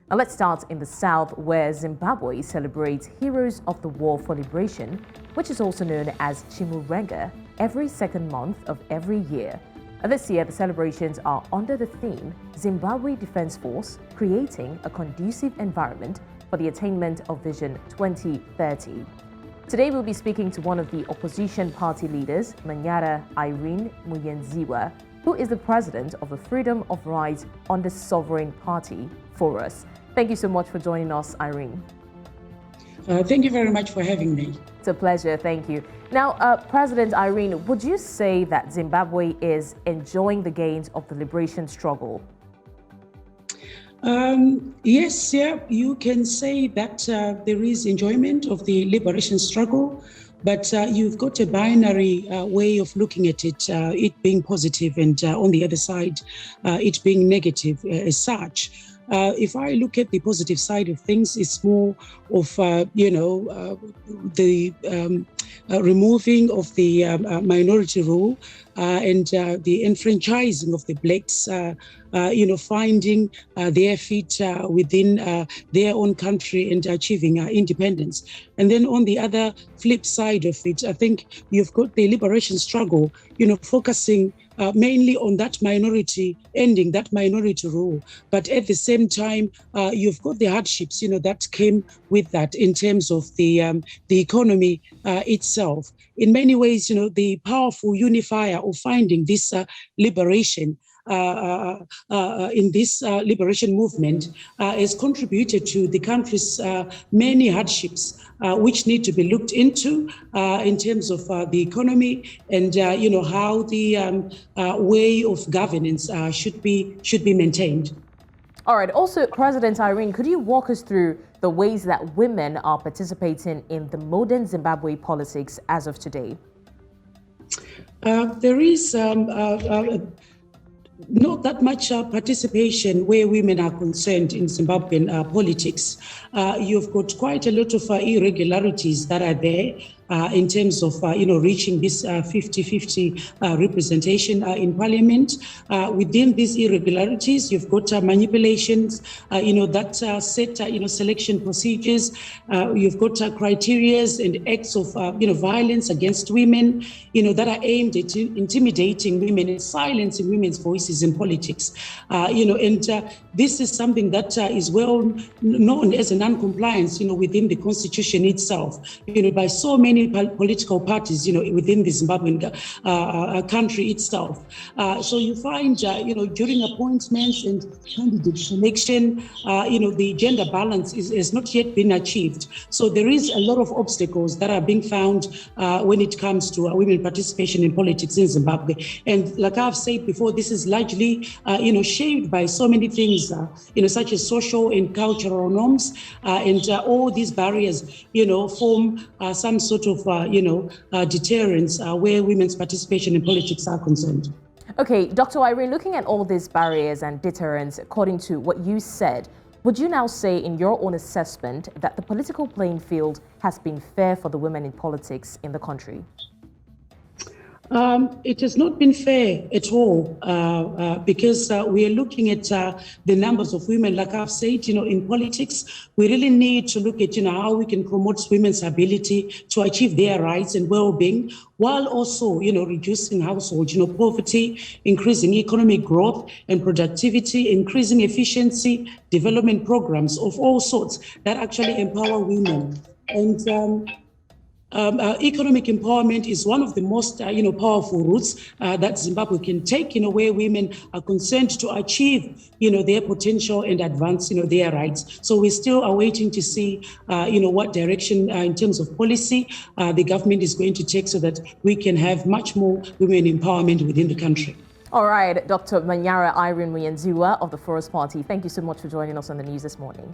Now let's start in the south, where Zimbabwe celebrates Heroes of the War for Liberation, which is also known as Chimurenga, every second month of every year. And this year, the celebrations are under the theme Zimbabwe Defence Force, creating a conducive environment for the Attainment of Vision 2030. Today, we'll be speaking to one of the opposition party leaders, Manyara Irene Muyenziwa, who is the president of the Freedom of Rights on the Sovereign Party, FORUS. Thank you so much for joining us, Irene. Thank you very much for having me. It's a pleasure, thank you. Now, President Irene, would you say that Zimbabwe is enjoying the gains of the liberation struggle? Yes, you can say that there is enjoyment of the liberation struggle, but you've got a binary way of looking at it, it being positive and on the other side, it being negative as such. If I look at the positive side of things, it's more of, the removing of the minority rule and the enfranchising of the blacks, finding their feet within their own country and achieving independence. And then on the other flip side of it, I think you've got the liberation struggle, focusing mainly on that minority, ending that minority rule. But at the same time, you've got the hardships, that came with that in terms of the economy itself. In many ways, the powerful unifier of finding this liberation in this liberation movement has contributed to the country's many hardships, which need to be looked into in terms of the economy and how the way of governance should be maintained. All right. Also, President Irene, could you walk us through the ways that women are participating in the modern Zimbabwe politics as of today? There is not that much participation where women are concerned in Zimbabwean politics. You've got quite a lot of irregularities that are there in terms of, reaching this 50-50 representation in parliament. Within these irregularities, you've got manipulations, that set, selection procedures. You've got criterias and acts of, violence against women, that are aimed at intimidating women and silencing women's voices in politics. This is something that is well known as a non-compliance, within the constitution itself, by so many political parties, within the Zimbabwean country itself. So you find, during appointments and candidate selection, the gender balance has not yet been achieved. So there is a lot of obstacles that are being found when it comes to women participation in politics in Zimbabwe. And like I've said before, this is largely, shaped by so many things, such as social and cultural norms, and all these barriers, form some sort of, deterrence where women's participation in politics are concerned. Okay, Dr. Irene, looking at all these barriers and deterrents, according to what you said, would you now say in your own assessment that the political playing field has been fair for the women in politics in the country? It has not been fair at all because we are looking at the numbers of women. Like I've said, in politics, we really need to look at, how we can promote women's ability to achieve their rights and well-being, while also, reducing household, poverty, increasing economic growth and productivity, increasing efficiency, development programs of all sorts that actually empower women. And economic empowerment is one of the most, powerful routes that Zimbabwe can take, where women are concerned to achieve, their potential and advance, their rights. So we're still awaiting to see, what direction in terms of policy the government is going to take so that we can have much more women empowerment within the country. All right, Dr. Manyara Irene Muyenziwa of the FORUS Party, thank you so much for joining us on the news this morning.